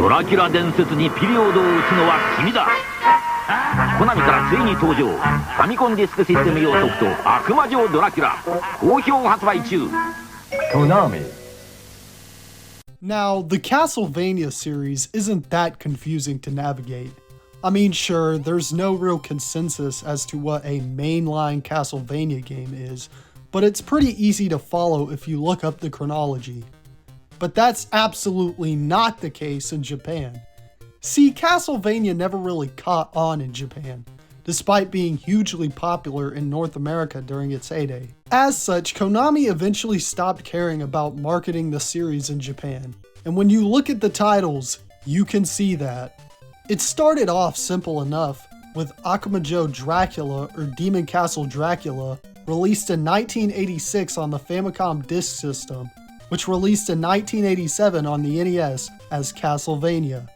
ドラキュラ伝説にピリオドを打つのは君だ。コナミからついに登場、ファミコンディスクシステム用ソフト悪魔城ドラキュラ、好評発売中。 Konami. Now, the Castlevania series isn't that confusing to navigate. I mean, sure, there's no real consensus as to what a mainline Castlevania game is, but it's pretty easy to follow if you look up the chronology. But that's absolutely not the case in Japan. See, Castlevania never really caught on in Japan, despite being hugely popular in North America during its heyday. As such, Konami eventually stopped caring about marketing the series in Japan, and when you look at the titles, you can see that. It started off simple enough, with Akumajo Dracula or Demon Castle Dracula, released in 1986 on the Famicom Disk System, which released in 1987 on the NES as Castlevania.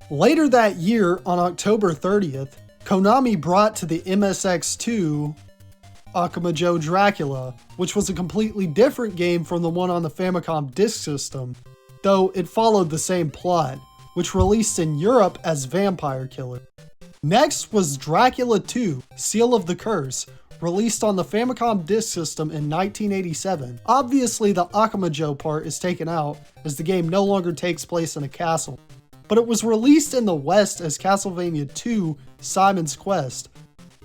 Later that year, on October 30th, Konami brought to the MSX2 Akumajo Dracula, which was a completely different game from the one on the Famicom Disk System, though it followed the same plot, which released in Europe as Vampire Killer. Next was Dracula 2, Seal of the Curse, released on the Famicom Disk System in 1987. Obviously, the Akumajo part is taken out, as the game no longer takes place in a castle. But it was released in the West as Castlevania 2, Simon's Quest.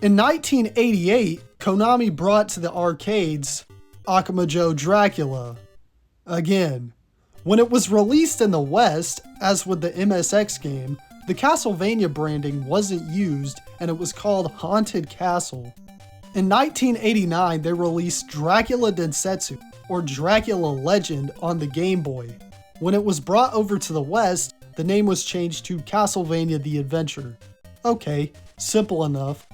In 1988, Konami brought to the arcades Akumajo Dracula. Again. When it was released in the West, as with the MSX game, the Castlevania branding wasn't used and it was called Haunted Castle. In 1989, they released Dracula Densetsu, or Dracula Legend, on the Game Boy. When it was brought over to the West, the name was changed to Castlevania The Adventure. Okay, simple enough.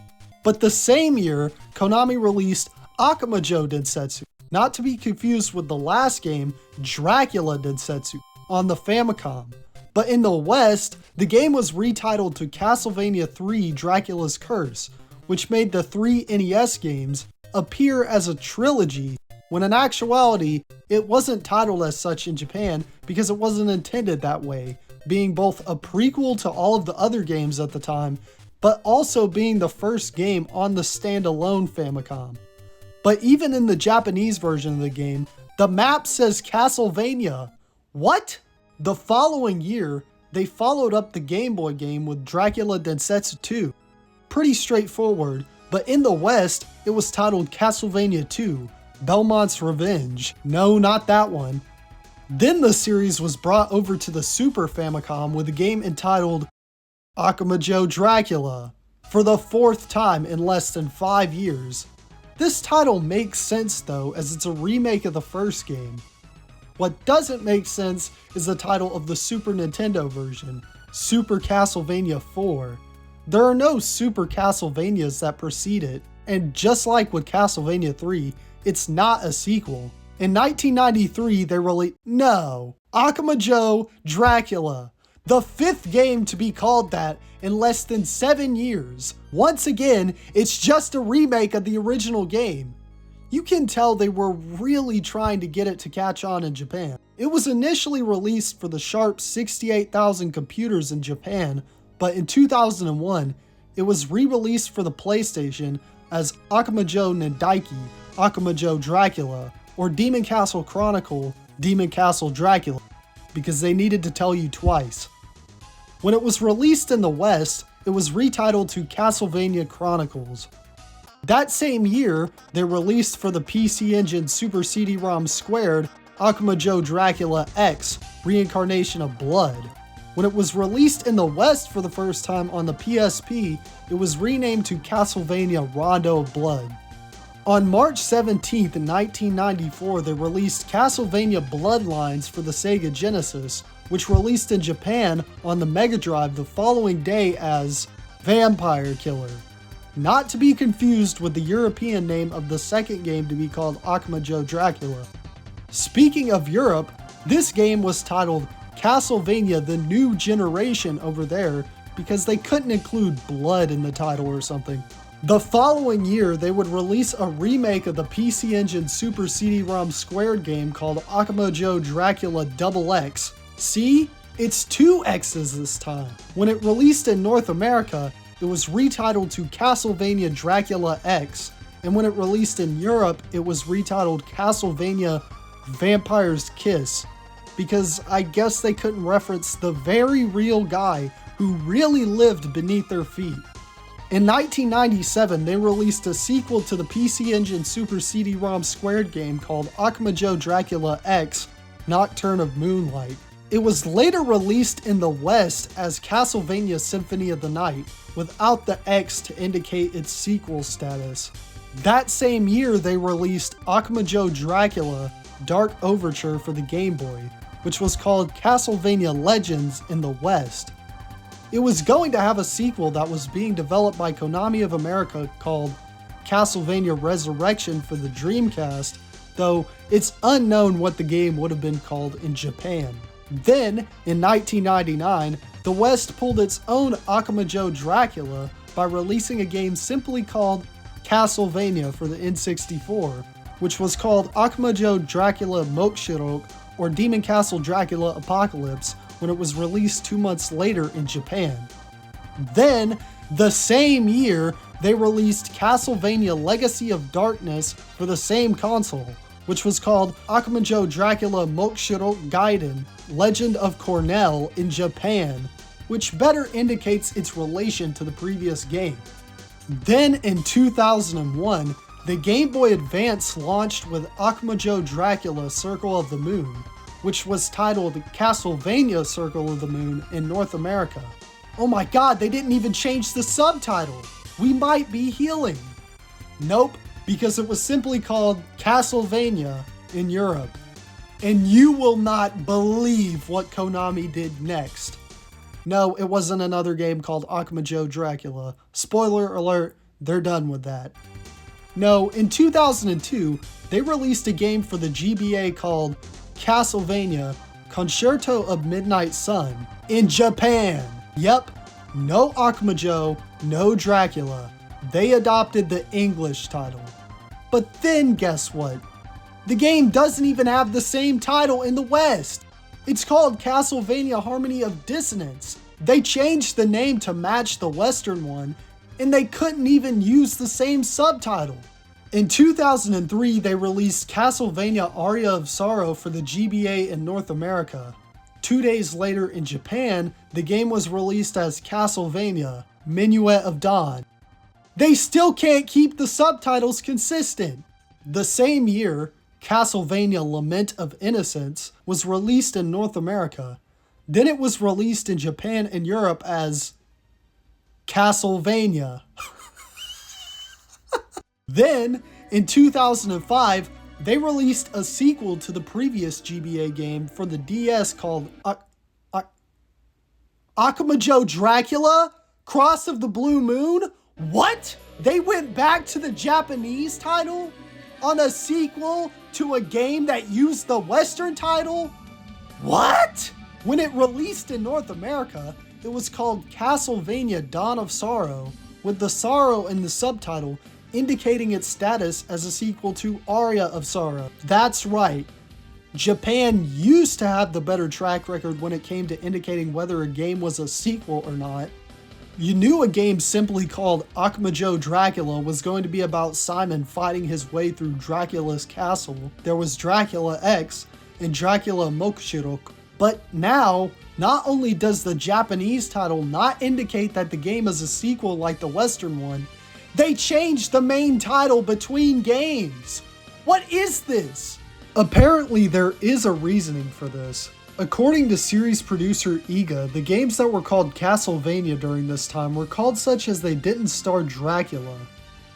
But the same year, Konami released Akumajo Densetsu, not to be confused with the last game, Dracula Densetsu, on the Famicom. But in the West, the game was retitled to Castlevania 3 Dracula's Curse, which made the three NES games appear as a trilogy, when in actuality, it wasn't titled as such in Japan because it wasn't intended that way, being both a prequel to all of the other games at the time, but also being the first game on the standalone Famicom. But even in the Japanese version of the game, the map says Castlevania. What? The following year, they followed up the Game Boy game with Dracula Densetsu 2. Pretty straightforward, but in the West, it was titled Castlevania 2, Belmont's Revenge. No, not that one. Then the series was brought over to the Super Famicom with a game entitled Akumajo Dracula, for the fourth time in less than 5 years. This title makes sense though, as it's a remake of the first game. What doesn't make sense is the title of the Super Nintendo version, Super Castlevania 4. There are no Super Castlevanias that precede it, and just like with Castlevania 3, it's not a sequel. In 1993, they released Akumajo Dracula, the fifth game to be called that in less than 7 years. Once again, it's just a remake of the original game. You can tell they were really trying to get it to catch on in Japan. It was initially released for the sharp 68,000 computers in Japan, but in 2001, it was re-released for the PlayStation as Akumajo Nendaiki, Akumajo Dracula, or Demon Castle Chronicle, Demon Castle Dracula, because they needed to tell you twice. When it was released in the West, it was retitled to Castlevania Chronicles. That same year, they released for the PC Engine Super CD-ROM Squared Akumajo Dracula X, Reincarnation of Blood. When it was released in the West for the first time on the PSP, it was renamed to Castlevania Rondo of Blood. On March 17th, 1994, they released Castlevania Bloodlines for the Sega Genesis, which released in Japan on the Mega Drive the following day as Vampire Killer. Not to be confused with the European name of the second game to be called Akumajo Dracula. Speaking of Europe, this game was titled Castlevania The New Generation over there because they couldn't include blood in the title or something. The following year, they would release a remake of the PC Engine Super CD-ROM Squared game called Akumajo Dracula XX. See? It's two X's this time. When it released in North America, it was retitled to Castlevania Dracula X, and when it released in Europe, it was retitled Castlevania Vampire's Kiss, because I guess they couldn't reference the very real guy who really lived beneath their feet. In 1997, they released a sequel to the PC Engine Super CD-ROM squared game called Akamajo Dracula X: Nocturne of Moonlight. It was later released in the West as Castlevania Symphony of the Night, without the X to indicate its sequel status. That same year, they released Akamajo Dracula Dark Overture for the Game Boy, which was called Castlevania Legends in the West. It was going to have a sequel that was being developed by Konami of America called Castlevania Resurrection for the Dreamcast, though it's unknown what the game would have been called in Japan. Then, in 1999, the West pulled its own Akamajo Dracula by releasing a game simply called Castlevania for the N64, which was called Akamajo Dracula Mokshirok or Demon Castle Dracula Apocalypse when it was released 2 months later in Japan. Then, the same year, they released Castlevania Legacy of Darkness for the same console, which was called Akamajo Dracula Mokshirok Gaiden Legend of Cornell in Japan, which better indicates its relation to the previous game. Then in 2001, the Game Boy Advance launched with Akamajo Dracula Circle of the Moon, which was titled Castlevania Circle of the Moon in North America. Oh my god, they didn't even change the subtitle! We might be healing! Nope, because it was simply called Castlevania in Europe. And you will not believe what Konami did next. No, it wasn't another game called Akamajo Dracula. Spoiler alert, they're done with that. No, in 2002, they released a game for the GBA called Castlevania Concerto of Midnight Sun in Japan. Yep, no Akamajo, no Dracula. They adopted the English title. But then guess what? The game doesn't even have the same title in the West. It's called Castlevania Harmony of Dissonance. They changed the name to match the Western one, and they couldn't even use the same subtitle. In 2003, they released Castlevania Aria of Sorrow for the GBA in North America. 2 days later in Japan, the game was released as Castlevania Minuet of Dawn. They still can't keep the subtitles consistent. The same year, Castlevania Lament of Innocence was released in North America. Then it was released in Japan and Europe as Castlevania. Then, in 2005, they released a sequel to the previous GBA game for the DS called Akamajo Dracula? Cross of the Blue Moon? What? They went back to the Japanese title on a sequel to a game that used the Western title? What? When it released in North America, it was called Castlevania Dawn of Sorrow, with the sorrow in the subtitle indicating its status as a sequel to Aria of Sorrow. That's right. Japan used to have the better track record when it came to indicating whether a game was a sequel or not. You knew a game simply called Akamajo Dracula was going to be about Simon fighting his way through Dracula's castle. There was Dracula X and Dracula Mokshirok. But now, not only does the Japanese title not indicate that the game is a sequel like the Western one, they changed the main title between games. What is this? Apparently there is a reasoning for this. According to series producer Iga, the games that were called Castlevania during this time were called such as they didn't star Dracula.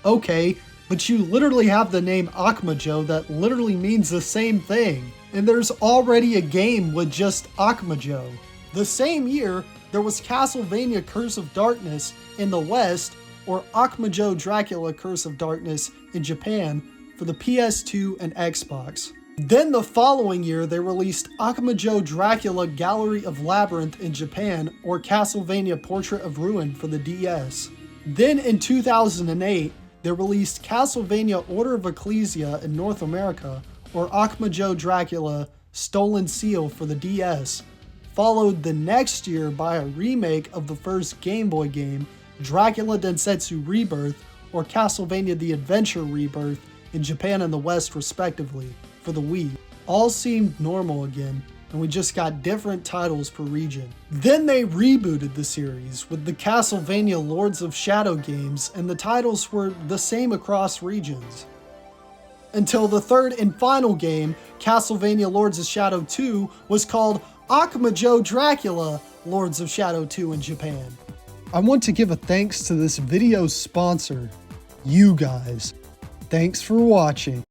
Okay, but you literally have the name Akamajo that literally means the same thing, and there's already a game with just Akamajo. The same year, there was Castlevania Curse of Darkness in the West, or Akamajo Dracula Curse of Darkness in Japan for the PS2 and Xbox. Then the following year, they released Akamajo Dracula Gallery of Labyrinth in Japan, or Castlevania Portrait of Ruin for the DS. Then in 2008, they released Castlevania Order of Ecclesia in North America, or Akamajo Dracula Stolen Seal for the DS. followed the next year by a remake of the first Game Boy game, Dracula Densetsu Rebirth, or Castlevania The Adventure Rebirth in Japan and the West respectively, for the Wii. All seemed normal again, and we just got different titles per region. Then they rebooted the series with the Castlevania Lords of Shadow games, and the titles were the same across regions. Until the third and final game, Castlevania Lords of Shadow 2, was called Akumajo Dracula Lords of Shadow 2 in Japan. I want to give a thanks to this video's sponsor, you guys. Thanks for watching.